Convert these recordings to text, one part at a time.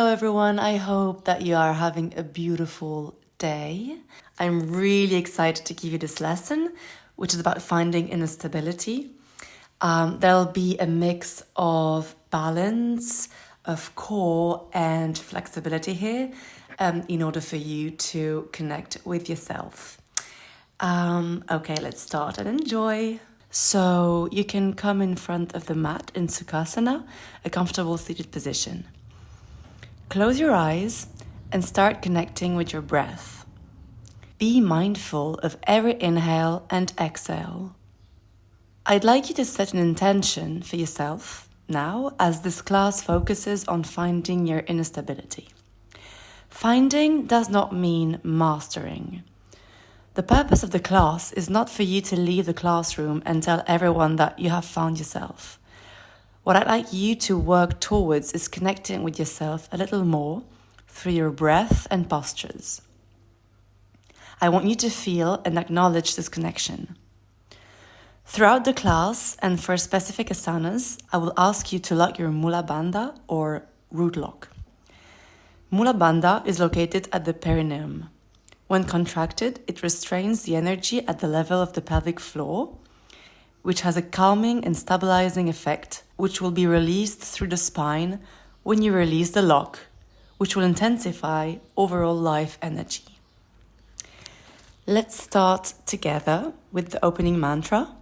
everyone. I hope that you are having a beautiful day. I'm really excited to give you this lesson, which is about finding inner stability. There'll be a mix of balance, of core and flexibility here in order for you to connect with yourself. Okay, let's start and enjoy. So you can come in front of the mat in Sukhasana, a comfortable seated position. Close your eyes and start connecting with your breath. Be mindful of every inhale and exhale. I'd like you to set an intention for yourself now, as this class focuses on finding your inner stability. Finding does not mean mastering. The purpose of the class is not for you to leave the classroom and tell everyone that you have found yourself. What I'd like you to work towards is connecting with yourself a little more through your breath and postures. I want you to feel and acknowledge this connection. Throughout the class and for specific asanas, I will ask you to lock your Mula Bandha or root lock. Mula Bandha is located at the perineum. When contracted, it restrains the energy at the level of the pelvic floor, which has a calming and stabilizing effect, which will be released through the spine when you release the lock, which will intensify overall life energy. Let's start together with the opening mantra.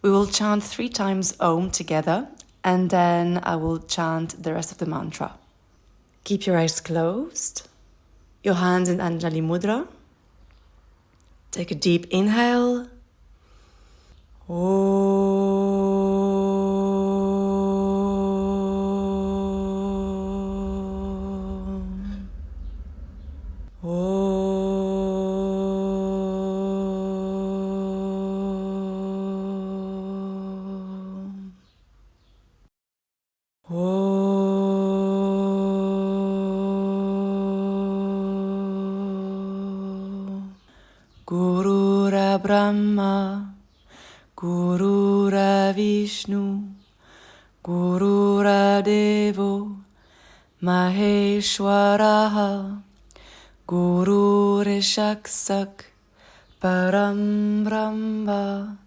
We will chant 3 times Om together, and then I will chant the rest of the mantra. Keep your eyes closed, your hands in Anjali Mudra. Take a deep inhale. Gurura Brahma, Gurura Vishnu, Gurura Devo, Maheshwaraha, Guru Shaksak, Param Brahma,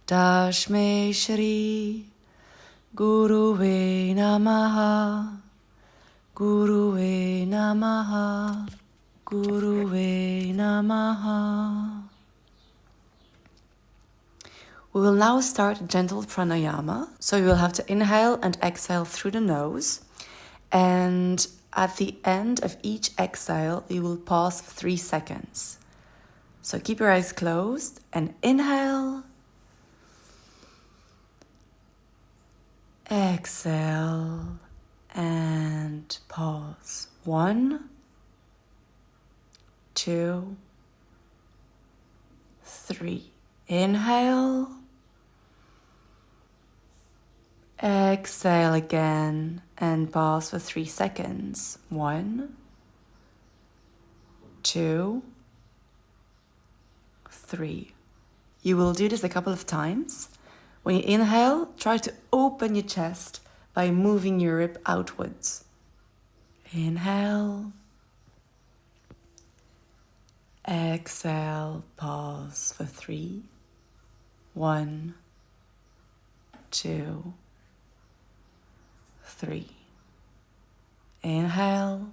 Tashme Shri, Guruve Namaha, Guruve Namaha, Guruve Namaha. We will now start a gentle pranayama. So you will have to inhale and exhale through the nose. And at the end of each exhale, you will pause for 3 seconds. So keep your eyes closed and inhale. Exhale and pause. 1, 2, 3. Inhale. Exhale again and pause for 3 seconds. 1, 2, 3. You will do this a couple of times. When you inhale, try to open your chest by moving your rib outwards. Inhale. Exhale, pause for 3. 1, 2, 3. Inhale.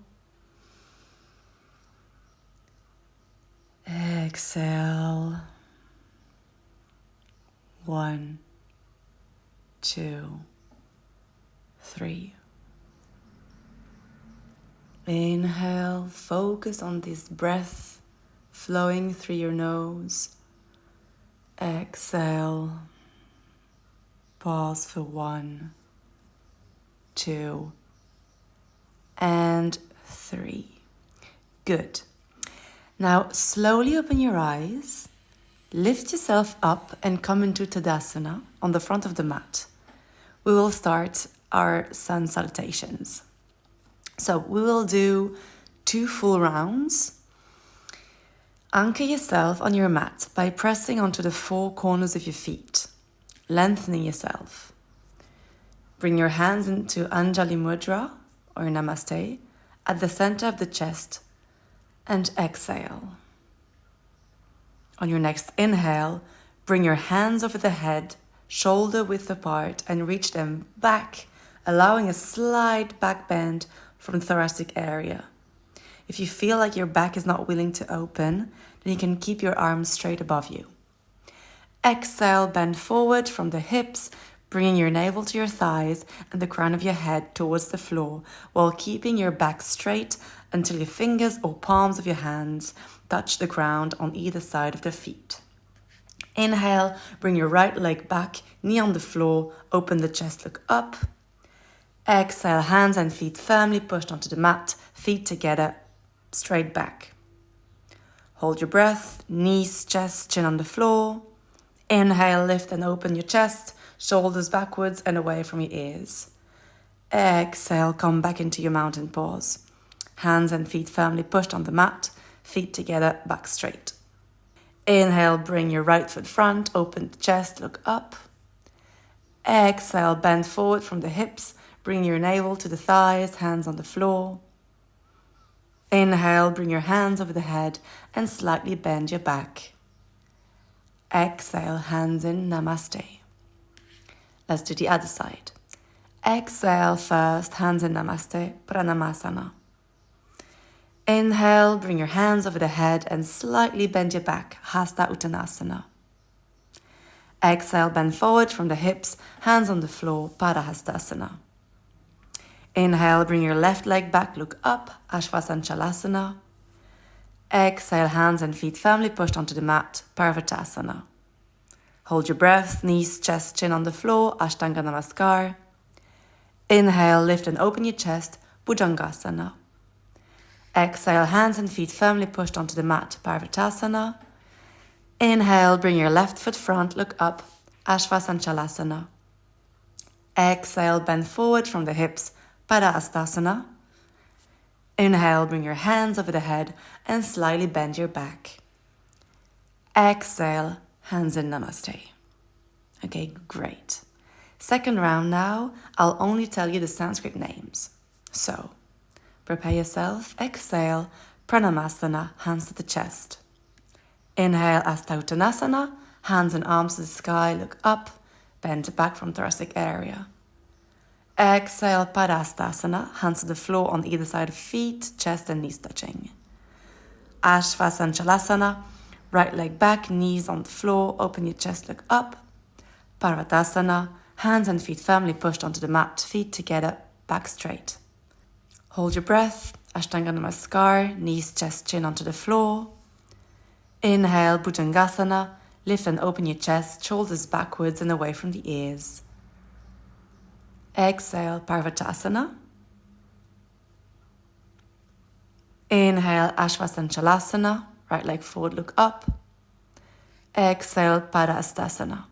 Exhale. 1, 2, 3. Inhale, focus on this breath flowing through your nose. Exhale. Pause for 1, 2, and 3. Good. Now slowly open your eyes, lift yourself up and come into Tadasana on the front of the mat. We will start our sun salutations. So we will do 2 full rounds. Anchor yourself on your mat by pressing onto the 4 corners of your feet, lengthening yourself. Bring your hands into Anjali Mudra or Namaste at the center of the chest and exhale. On your next inhale, bring your hands over the head, shoulder width apart, and reach them back, allowing a slight back bend from the thoracic area. If you feel like your back is not willing to open, then you can keep your arms straight above you. Exhale, bend forward from the hips, bringing your navel to your thighs and the crown of your head towards the floor, while keeping your back straight until your fingers or palms of your hands touch the ground on either side of the feet. Inhale, bring your right leg back, knee on the floor, open the chest, look up. Exhale, hands and feet firmly pushed onto the mat, feet together, straight back. Hold your breath, knees, chest, chin on the floor. Inhale, lift and open your chest, shoulders backwards and away from your ears. Exhale, come back into your mountain pose. Hands and feet firmly pushed on the mat, feet together, back straight. Inhale, bring your right foot front, open the chest, look up. Exhale, bend forward from the hips, bring your navel to the thighs, hands on the floor. Inhale, bring your hands over the head and slightly bend your back. Exhale, hands in, namaste. Let's do the other side. Exhale first, hands in namaste, Prana. Inhale, bring your hands over the head and slightly bend your back, Hatha Uttanasana. Exhale, bend forward from the hips, hands on the floor, Parahastasana. Inhale, bring your left leg back, look up, Ashvasanchalasana. Exhale, hands and feet firmly pushed onto the mat, Parvatasana. Hold your breath, knees, chest, chin on the floor, Ashtanga Namaskar. Inhale, lift and open your chest, Bhujangasana. Exhale, hands and feet firmly pushed onto the mat, Parvatasana. Inhale, bring your left foot front, look up, Ashvasanchalasana. Exhale, bend forward from the hips, Padahastasana. Inhale, bring your hands over the head and slightly bend your back. Exhale, hands in namaste. Okay, great. Second round now, I'll only tell you the Sanskrit names. So, prepare yourself. Exhale, Pranamasana, hands to the chest. Inhale, Hastha Uttanasana, hands and arms to the sky, look up, bend back from thoracic area. Exhale, Padahastasana, hands to the floor on either side of feet, chest and knees touching. Ashvasanchalasana, right leg back, knees on the floor, open your chest, look up. Parvatasana, hands and feet firmly pushed onto the mat, feet together, back straight. Hold your breath, Ashtanga Namaskar, knees, chest, chin onto the floor. Inhale, Bhujangasana, lift and open your chest, shoulders backwards and away from the ears. Exhale, Parvatasana. Inhale, Ashvasanchalasana, right leg forward, look up. Exhale, Padahastasana.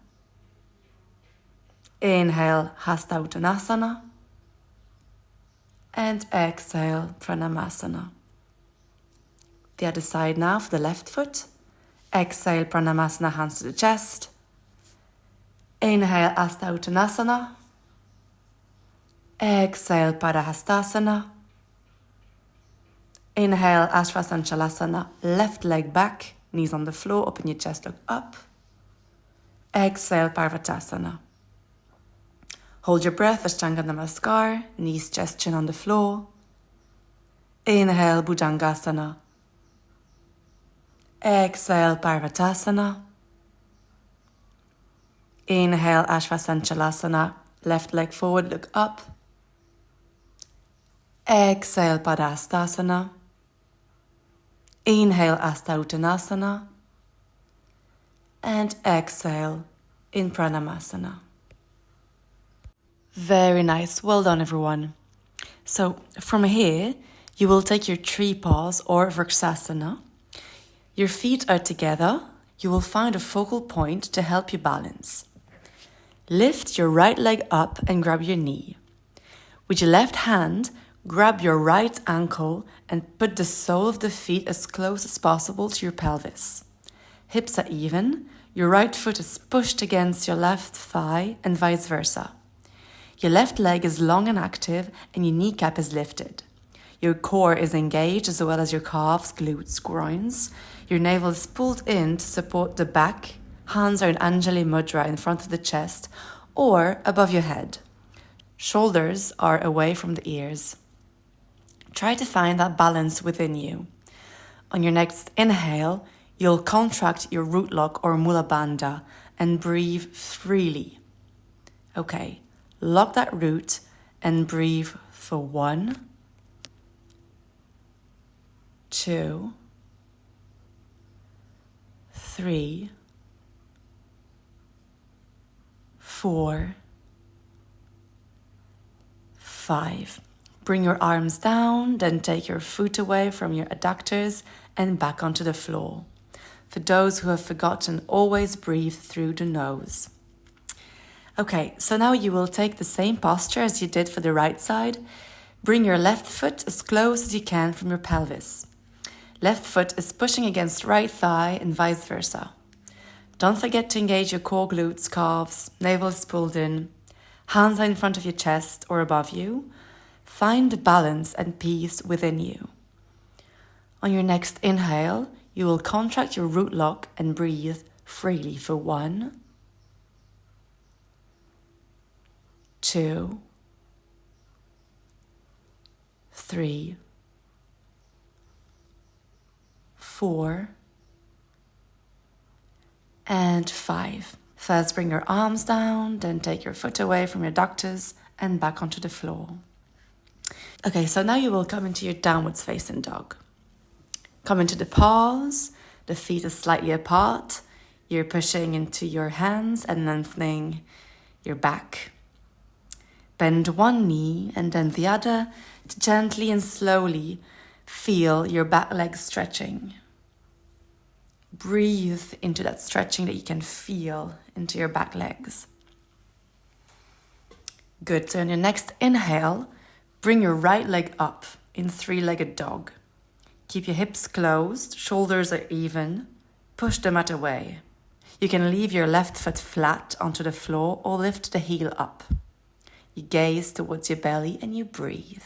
Inhale, Hastha Uttanasana. And exhale, Pranamasana. The other side now for the left foot. Exhale, Pranamasana, hands to the chest. Inhale, Hastha Uttanasana. Exhale, Padahastasana. Inhale, Ashvasanchalasana, left leg back, knees on the floor, open your chest, look up. Exhale, Parvatasana. Hold your breath, Ashtanga Namaskar, knees, chest, chin on the floor. Inhale, Bhujangasana. Exhale, Parvatasana. Inhale, Ashvasanchalasana, left leg forward, look up. Exhale, Padahastasana. Inhale, Hastha Uttanasana. And exhale in Pranamasana. Very nice. Well done, everyone. So from here, you will take your tree pose or Vrksasana. Your feet are together. You will find a focal point to help you balance. Lift your right leg up and grab your knee. With your left hand, grab your right ankle and put the sole of the feet as close as possible to your pelvis. Hips are even. Your right foot is pushed against your left thigh and vice versa. Your left leg is long and active and your kneecap is lifted. Your core is engaged as well as your calves, glutes, groins. Your navel is pulled in to support the back. Hands are in Anjali Mudra in front of the chest or above your head. Shoulders are away from the ears. Try to find that balance within you. On your next inhale, you'll contract your root lock or Mula Bandha and breathe freely. Okay, lock that root and breathe for 1, 2, 3, 4, 5. Bring your arms down, then take your foot away from your adductors and back onto the floor. For those who have forgotten, always breathe through the nose. Okay, so now you will take the same posture as you did for the right side. Bring your left foot as close as you can from your pelvis. Left foot is pushing against right thigh and vice versa. Don't forget to engage your core, glutes, calves, navel is pulled in. Hands are in front of your chest or above you. Find balance and peace within you. On your next inhale, you will contract your root lock and breathe freely for 1, 2, 3, 4, and 5. First, bring your arms down, then take your foot away from your adductors and back onto the floor. Okay, so now you will come into your downwards facing dog. Come into the paws, the feet are slightly apart. You're pushing into your hands and lengthening your back. Bend one knee and then the other to gently and slowly feel your back legs stretching. Breathe into that stretching that you can feel into your back legs. Good, so on your next inhale, bring your right leg up in three-legged dog. Keep your hips closed, shoulders are even, push the mat away. You can leave your left foot flat onto the floor or lift the heel up. You gaze towards your belly and you breathe.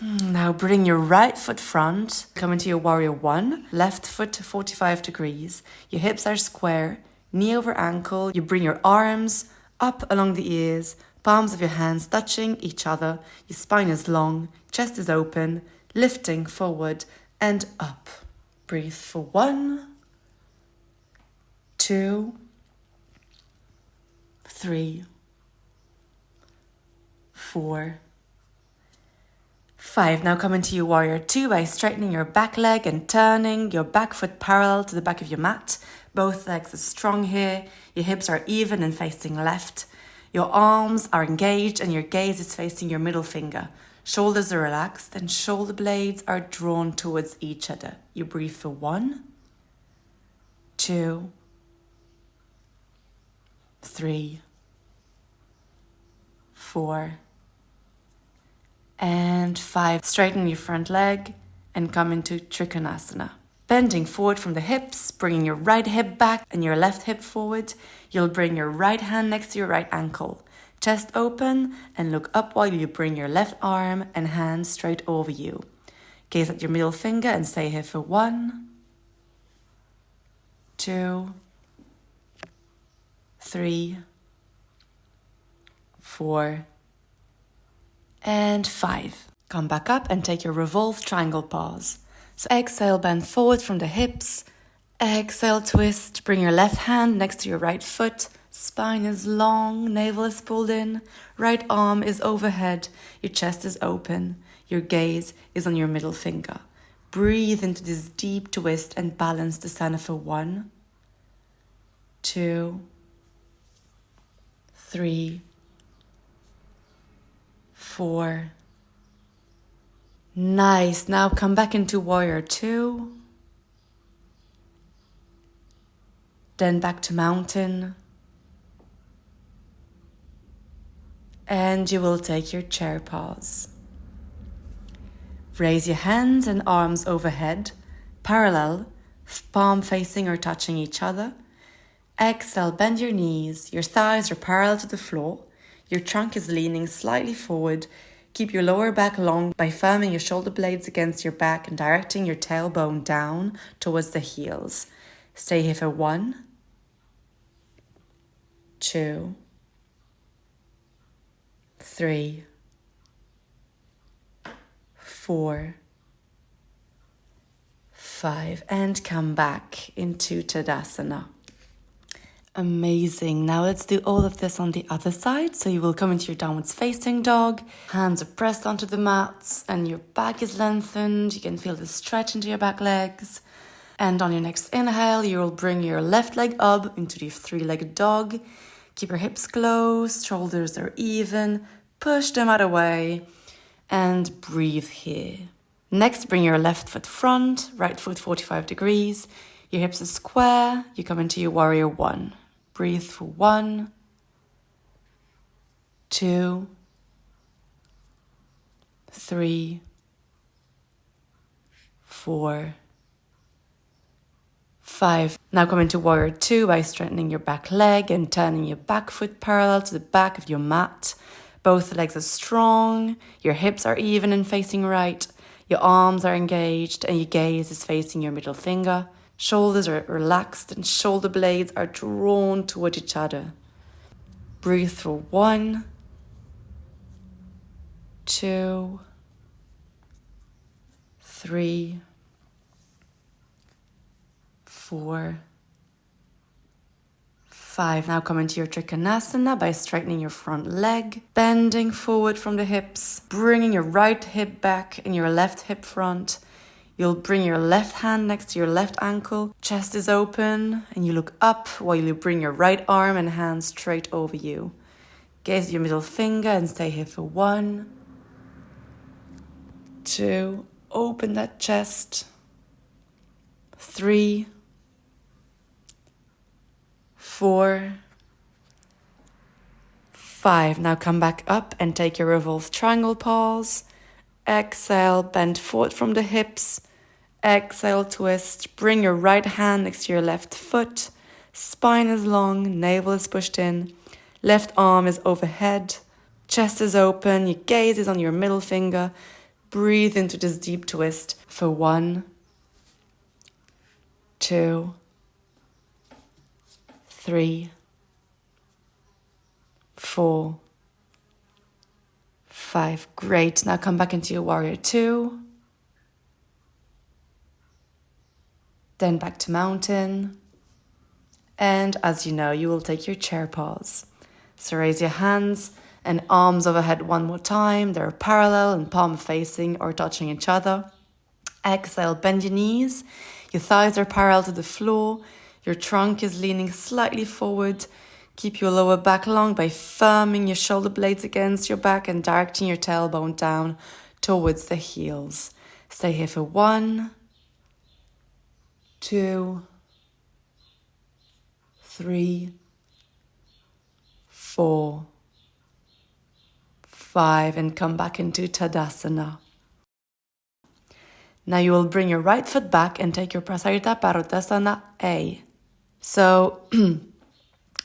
Now bring your right foot front, come into your warrior 1, left foot to 45 degrees. Your hips are square, knee over ankle. You bring your arms up along the ears, palms of your hands touching each other. Your spine is long, chest is open, lifting forward and up. Breathe for 1, 2, 3, 4, 5. Now come into your warrior 2 by straightening your back leg and turning your back foot parallel to the back of your mat. Both legs are strong here. Your hips are even and facing left. Your arms are engaged and your gaze is facing your middle finger. Shoulders are relaxed and shoulder blades are drawn towards each other. You breathe for 1, 2, 3, 4, and 5. Straighten your front leg and come into Trikonasana. Bending forward from the hips, bringing your right hip back and your left hip forward. You'll bring your right hand next to your right ankle. Chest open and look up while you bring your left arm and hand straight over you. Gaze at your middle finger and stay here for 1, 2, 3, 4, and 5. Come back up and take your revolved triangle pause. So exhale, bend forward from the hips. Exhale, twist. Bring your left hand next to your right foot. Spine is long, navel is pulled in. Right arm is overhead. Your chest is open. Your gaze is on your middle finger. Breathe into this deep twist and balance the center for 1, 2, 3, 4. Nice. Now come back into warrior 2. Then back to mountain. And you will take your chair pause. Raise your hands and arms overhead, parallel, palm facing or touching each other. Exhale, bend your knees. Your thighs are parallel to the floor. Your trunk is leaning slightly forward. Keep your lower back long by firming your shoulder blades against your back and directing your tailbone down towards the heels. Stay here for 1, 2, 3, 4, 5, and come back into Tadasana. Amazing. Now let's do all of this on the other side. So you will come into your downwards facing dog. Hands are pressed onto the mats and your back is lengthened. You can feel the stretch into your back legs. And on your next inhale, you will bring your left leg up into the 3-legged dog. Keep your hips closed, shoulders are even. Push them out of the way and breathe here. Next, bring your left foot front, right foot 45 degrees. Your hips are square. You come into your warrior 1. Breathe for 1, 2, 3, 4, 5. Now come into warrior 2 by strengthening your back leg and turning your back foot parallel to the back of your mat. Both legs are strong, your hips are even and facing right, your arms are engaged and your gaze is facing your middle finger. Shoulders are relaxed and shoulder blades are drawn toward each other. Breathe for 1, 2, 3, 4, 5. Now come into your Trikonasana by straightening your front leg, bending forward from the hips, bringing your right hip back and your left hip front. You'll bring your left hand next to your left ankle, chest is open, and you look up while you bring your right arm and hand straight over you. Gaze your middle finger and stay here for 1, 2, open that chest, 3, 4, 5. Now come back up and take your revolved triangle pause. Exhale, bend forward from the hips. Exhale, twist. Bring your right hand next to your left foot. Spine is long, navel is pushed in. Left arm is overhead. Chest is open, your gaze is on your middle finger. Breathe into this deep twist for 1, 2, 3, 4, 5. Great. Now come back into your warrior 2. Then back to mountain. And as you know, you will take your chair pause. So raise your hands and arms overhead one more time. They're parallel and palm facing or touching each other. Exhale, bend your knees. Your thighs are parallel to the floor. Your trunk is leaning slightly forward. Keep your lower back long by firming your shoulder blades against your back and directing your tailbone down towards the heels. Stay here for 1, 2, 3, 4, 5, and come back into Tadasana. Now you will bring your right foot back and take your Prasarita Paruttasana A. So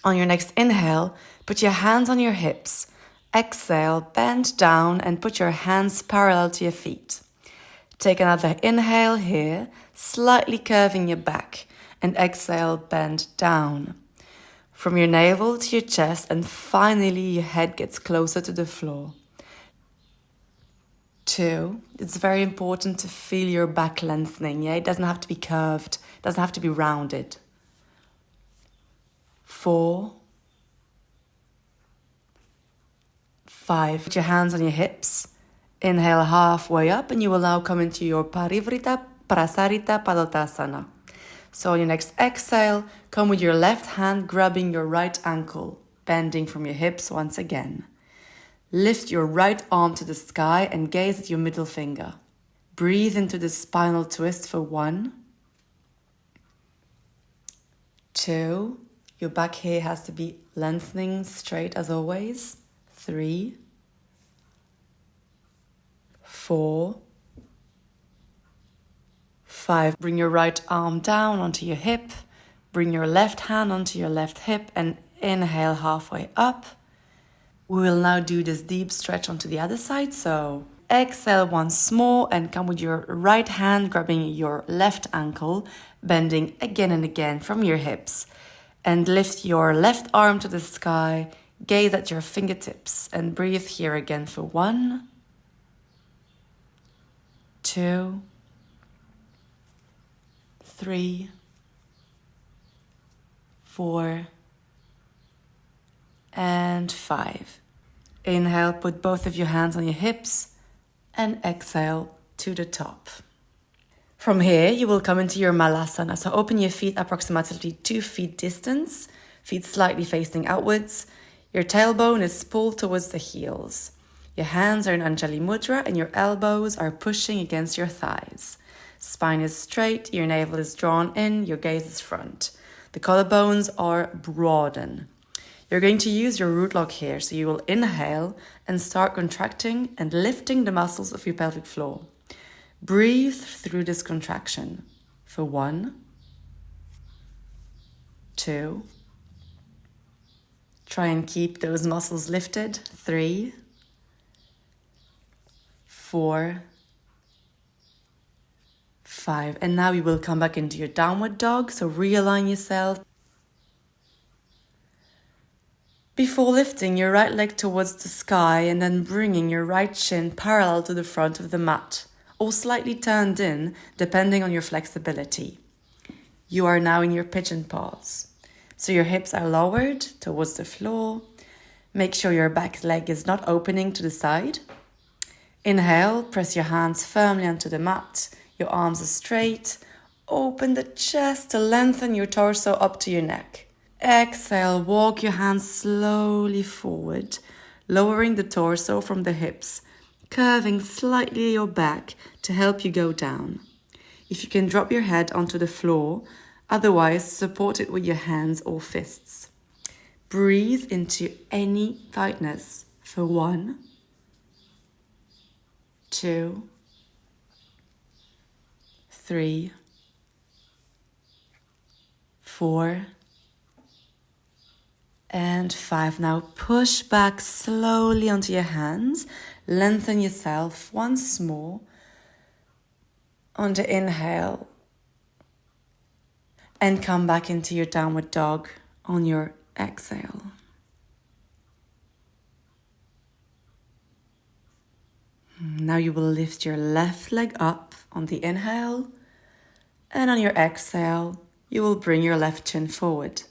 on your next inhale, put your hands on your hips. Exhale, bend down and put your hands parallel to your feet. Take another inhale here, slightly curving your back, and exhale, bend down. From your navel to your chest, and finally your head gets closer to the floor. 2, it's very important to feel your back lengthening. It doesn't have to be curved, it doesn't have to be rounded. 4, 5, put your hands on your hips. Inhale halfway up and you will now come into your Parivrita Prasarita Padottasana. So on your next exhale, come with your left hand grabbing your right ankle, bending from your hips once again. Lift your right arm to the sky and gaze at your middle finger. Breathe into the spinal twist for 1, 2, your back here has to be lengthening straight as always. 3, 4, 5. Bring your right arm down onto your hip. Bring your left hand onto your left hip and inhale halfway up. We will now do this deep stretch onto the other side. So exhale once more and come with your right hand grabbing your left ankle, bending again and again from your hips. And lift your left arm to the sky, gaze at your fingertips and breathe here again for 1, 2, 3, 4, and 5. Inhale, put both of your hands on your hips and exhale to the top. From here, you will come into your Malasana. So open your feet approximately 2 feet distance, feet slightly facing outwards. Your tailbone is pulled towards the heels. Your hands are in Anjali Mudra and your elbows are pushing against your thighs. Spine is straight, your navel is drawn in, your gaze is front. The collarbones are broaden. You're going to use your root lock here, so you will inhale and start contracting and lifting the muscles of your pelvic floor. Breathe through this contraction for 1, 2. Try and keep those muscles lifted. 3, 4, 5. And now you will come back into your downward dog. So realign yourself. Before lifting your right leg towards the sky and then bringing your right shin parallel to the front of the mat or slightly turned in depending on your flexibility. You are now in your pigeon pose. So your hips are lowered towards the floor. Make sure your back leg is not opening to the side. Inhale, press your hands firmly onto the mat. Your arms are straight. Open the chest to lengthen your torso up to your neck. Exhale, walk your hands slowly forward, lowering the torso from the hips, curving slightly your back to help you go down. If you can drop your head onto the floor, otherwise support it with your hands or fists. Breathe into any tightness for 1, 2, 3, 4, and 5. Now push back slowly onto your hands. Lengthen yourself once more. On the inhale. And come back into your downward dog on your exhale. Now you will lift your left leg up on the inhale. And on your exhale, you will bring your left chin forward.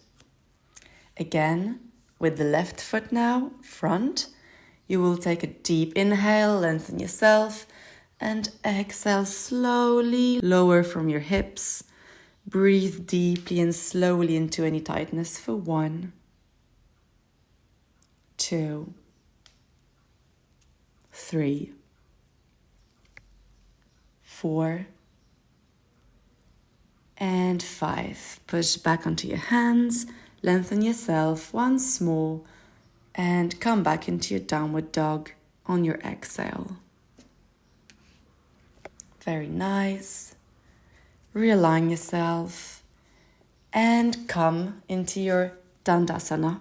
Again, with the left foot now, front, you will take a deep inhale, lengthen yourself, and exhale slowly, lower from your hips. Breathe deeply and slowly into any tightness for 1, 2, 3, 4, and 5. Push back onto your hands. Lengthen yourself once more and come back into your downward dog on your exhale. Very nice. Realign yourself and come into your Dandasana.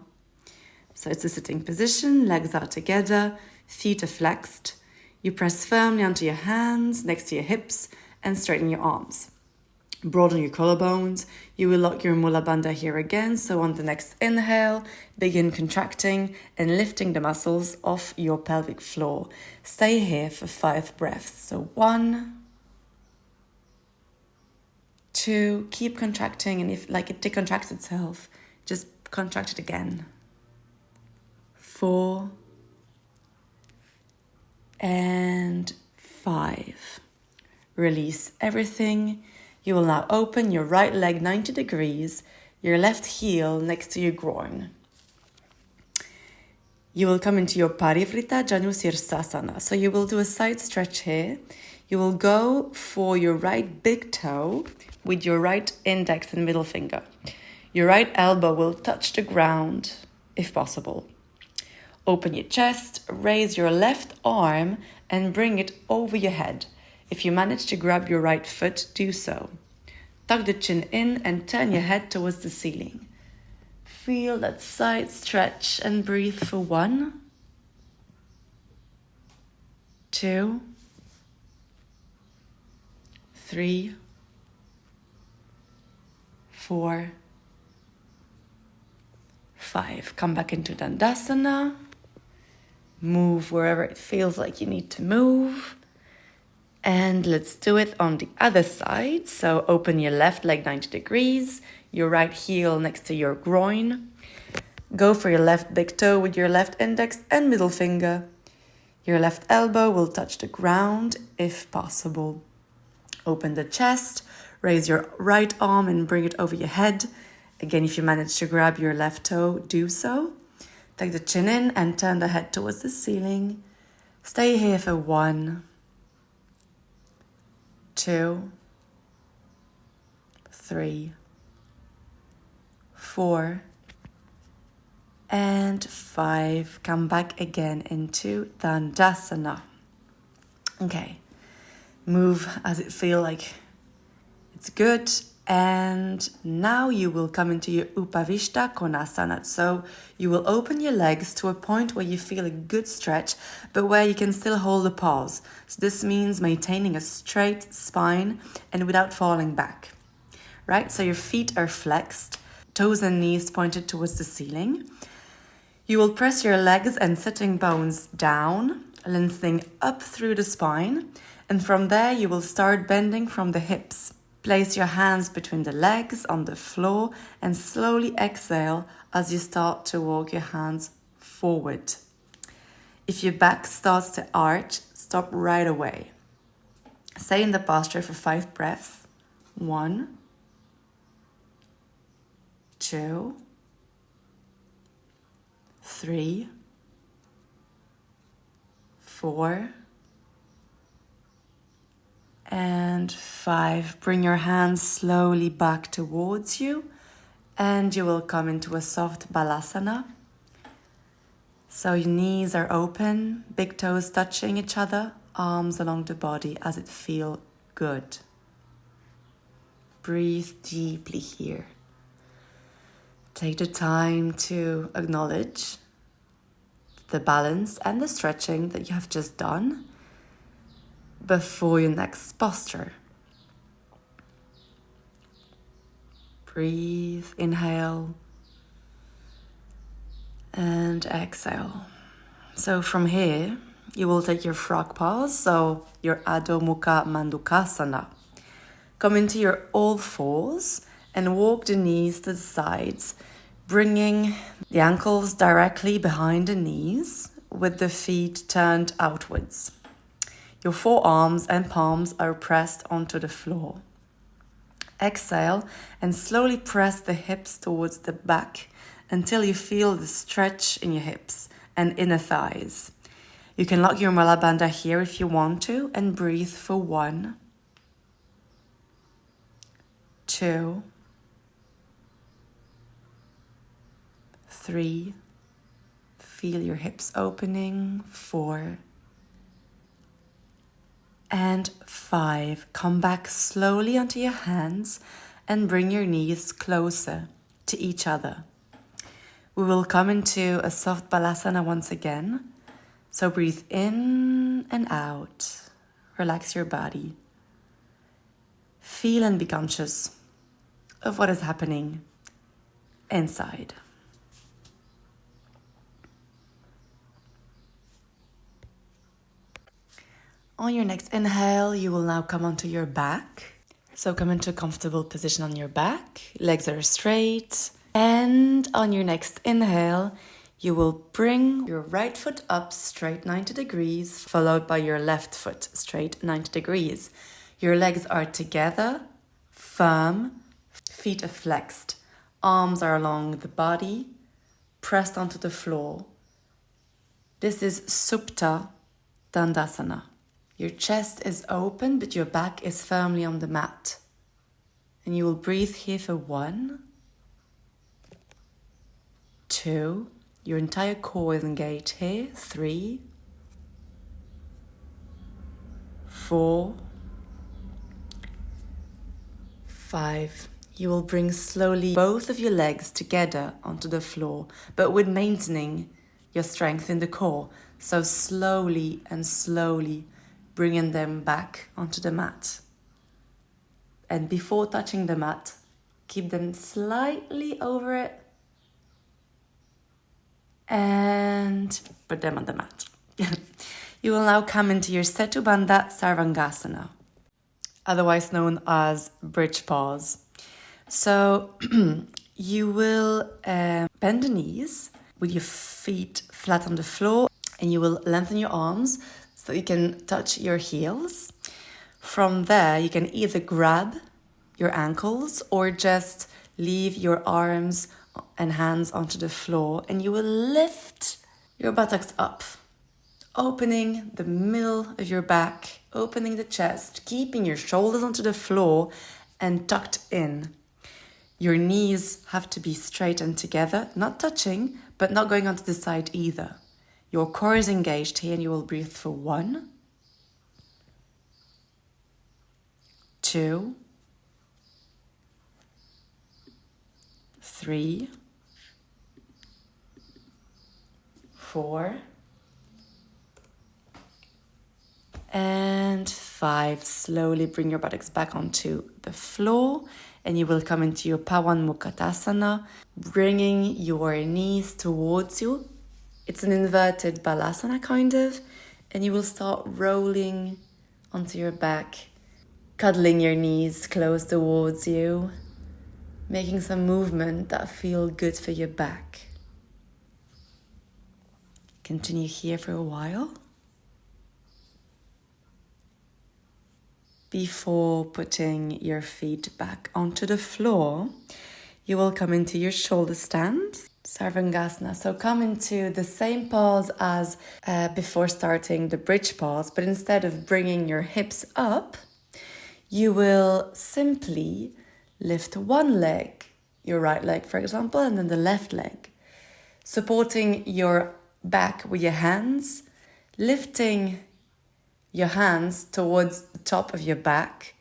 So it's a sitting position, legs are together, feet are flexed. You press firmly onto your hands next to your hips and straighten your arms. Broaden your collarbones. You will lock your Mula Bandha here again. So on the next inhale, begin contracting and lifting the muscles off your pelvic floor. Stay here for 5 breaths. So 1, 2, keep contracting. And if like it decontracts itself, just contract it again. 4, and 5. Release everything. You will now open your right leg 90 degrees, your left heel next to your groin. You will come into your Parivrita Janu Sirsasana. So you will do a side stretch here. You will go for your right big toe with your right index and middle finger. Your right elbow will touch the ground, if possible. Open your chest, raise your left arm and bring it over your head. If you manage to grab your right foot, do so. Tuck the chin in and turn your head towards the ceiling. Feel that side stretch and breathe for 1, 2, 3, 4, 5. Come back into Dandasana. Move wherever it feels like you need to move. And let's do it on the other side. So open your left leg 90 degrees, your right heel next to your groin. Go for your left big toe with your left index and middle finger. Your left elbow will touch the ground if possible. Open the chest, raise your right arm and bring it over your head. Again, if you manage to grab your left toe, do so. Take the chin in and turn the head towards the ceiling. Stay here for 1, 2, 3, 4, and 5. Come back again into Dandasana. Okay, move as it feels like it's good. And now you will come into your Upavishta Konasana. So you will open your legs to a point where you feel a good stretch, but where you can still hold a pause. So this means maintaining a straight spine and without falling back, right? So your feet are flexed, toes and knees pointed towards the ceiling. You will press your legs and sitting bones down, lengthening up through the spine. And from there, you will start bending from the hips. Place your hands between the legs on the floor and slowly exhale as you start to walk your hands forward. If your back starts to arch, stop right away. Stay in the posture for 5 breaths. 1, 2, 3, 4, and 5. Bring your hands slowly back towards you and you will come into a soft balasana. So your knees are open, big toes touching each other, arms along the body as it feels good. Breathe deeply here. Take the time to acknowledge the balance and the stretching that you have just done before your next posture. Breathe, inhale, and exhale. So from here, you will take your frog pause, so your Adho Mukha Mandukasana. Come into your all fours and walk the knees to the sides, bringing the ankles directly behind the knees with the feet turned outwards. Your forearms and palms are pressed onto the floor. Exhale and slowly press the hips towards the back until you feel the stretch in your hips and inner thighs. You can lock your Mala Bandha here if you want to and breathe for 1, 2, 3. Feel your hips opening. 4. And 5. Come back slowly onto your hands and bring your knees closer to each other. We will come into a soft balasana once again. So breathe in and out. Relax your body. Feel and be conscious of what is happening inside. On your next inhale, you will now come onto your back. So come into a comfortable position on your back. Legs are straight. And on your next inhale, you will bring your right foot up straight 90 degrees, followed by your left foot straight 90 degrees. Your legs are together, firm, feet are flexed. Arms are along the body, pressed onto the floor. This is Supta Dandasana. Your chest is open, but your back is firmly on the mat. And you will breathe here for 1, 2. Your entire core is engaged here. 3, 4, 5. You will bring slowly both of your legs together onto the floor, but with maintaining your strength in the core. So slowly and slowly bringing them back onto the mat. And before touching the mat, keep them slightly over it and put them on the mat. You will now come into your Setu Bandha Sarvangasana, otherwise known as bridge pause. So you will bend the knees with your feet flat on the floor, and you will lengthen your arms so you can touch your heels. From there, you can either grab your ankles or just leave your arms and hands onto the floor, and you will lift your buttocks up, opening the middle of your back, opening the chest, keeping your shoulders onto the floor and tucked in. Your knees have to be straight and together, not touching, but not going onto the side either. Your core is engaged here, and you will breathe for 1, 2, 3, 4, and 5. Slowly bring your buttocks back onto the floor, and you will come into your Pawanmukhatasana, bringing your knees towards you. It's an inverted balasana kind of, and you will start rolling onto your back, cuddling your knees close towards you, making some movement that feel good for your back. Continue here for a while before putting your feet back onto the floor. You will come into your shoulder stand, Sarvangasana. So come into the same pose as before starting the bridge pose, but instead of bringing your hips up, you will simply lift one leg, your right leg for example, and then the left leg, supporting your back with your hands, lifting your hands towards the top of your back.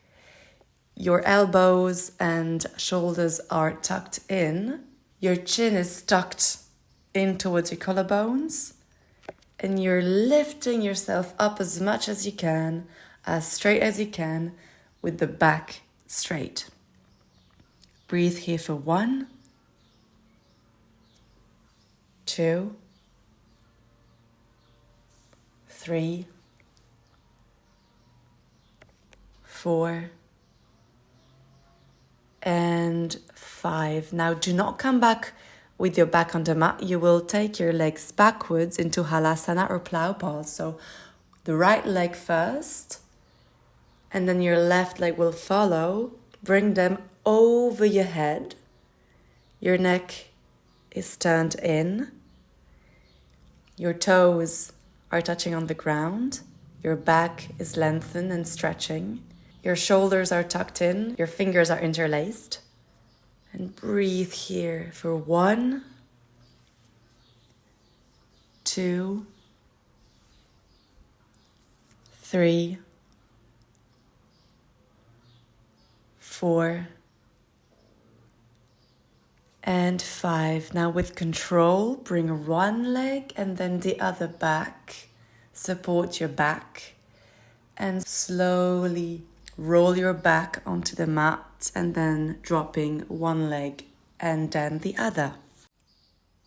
Your elbows and shoulders are tucked in. Your chin is tucked in towards your collarbones. And you're lifting yourself up as much as you can, as straight as you can, with the back straight. Breathe here for 1, 2, 3, 4, and 5. Now do not come back with your back on the mat. You will take your legs backwards into Halasana or plow pose. So the right leg first, and then your left leg will follow. Bring them over your head. Your neck is turned in. Your toes are touching on the ground. Your back is lengthened and stretching. Your shoulders are tucked in. Your fingers are interlaced. And breathe here for 1, 2, 3, 4, and 5. Now with control, bring one leg and then the other back. Support your back and slowly roll your back onto the mat, and then dropping one leg and then the other.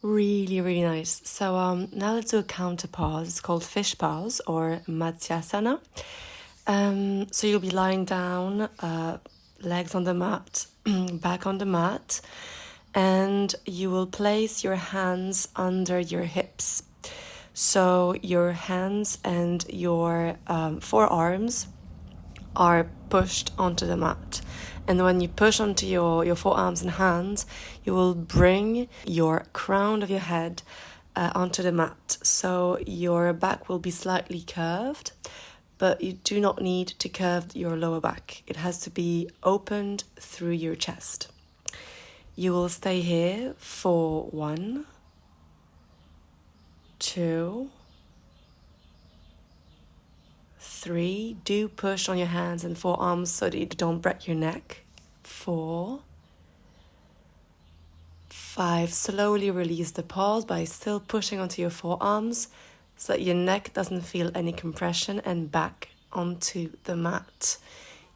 Really, really nice. So now let's do a counter pause. It's called fish pause or Matsyasana. So you'll be lying down, legs on the mat, back on the mat, and you will place your hands under your hips. So your hands and your forearms are pushed onto the mat. And when you push onto your forearms and hands, you will bring your crown of your head onto the mat. So your back will be slightly curved, but you do not need to curve your lower back. It has to be opened through your chest. You will stay here for 1, 2, 3. Do push on your hands and forearms so that you don't break your neck. 4, 5, slowly release the pause by still pushing onto your forearms so that your neck doesn't feel any compression, and back onto the mat.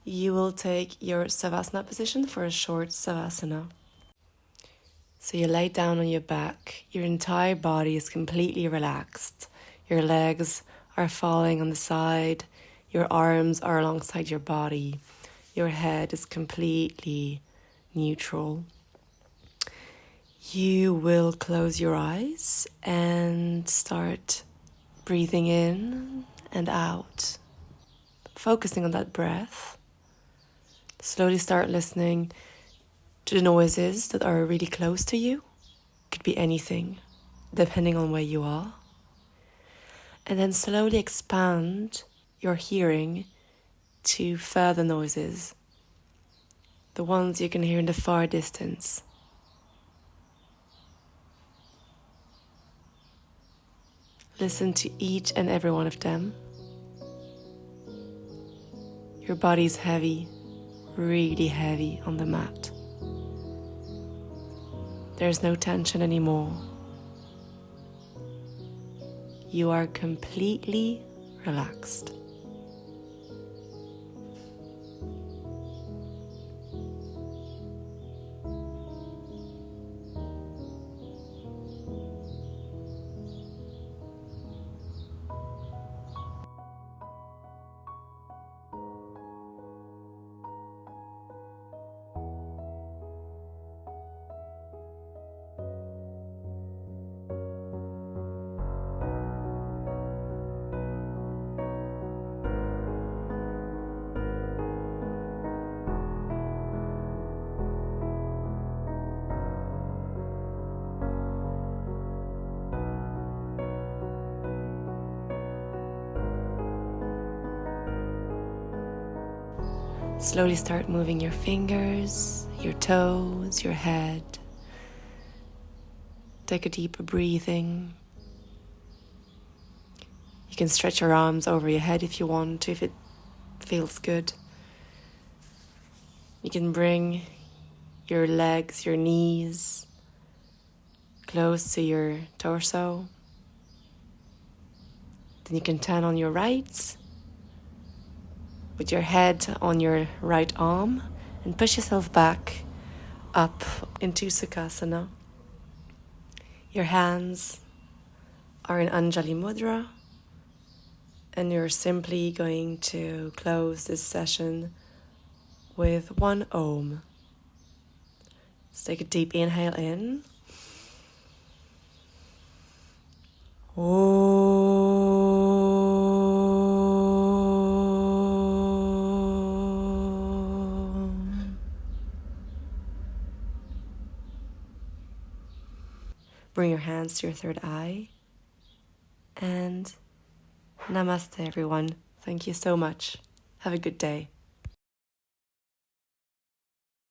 You will take your Savasana position for a short Savasana. So you lay down on your back, your entire body is completely relaxed. Your legs are falling on the side, your arms are alongside your body, your head is completely neutral. You will close your eyes and start breathing in and out, focusing on that breath. Slowly start listening to the noises that are really close to you. Could be anything, depending on where you are. And then slowly expand your hearing to further noises, the ones you can hear in the far distance. Listen to each and every one of them. Your body's heavy, really heavy on the mat. There's no tension anymore. You are completely relaxed. Slowly start moving your fingers, your toes, your head. Take a deeper breathing. You can stretch your arms over your head if you want to, if it feels good. You can bring your legs, your knees close to your torso. Then you can turn on your right with your head on your right arm and push yourself back up into Sukhasana. Your hands are in Anjali Mudra, and you're simply going to close this session with one Om. Let's take a deep inhale in. Bring your hands to your third eye. And namaste, everyone. Thank you so much. Have a good day.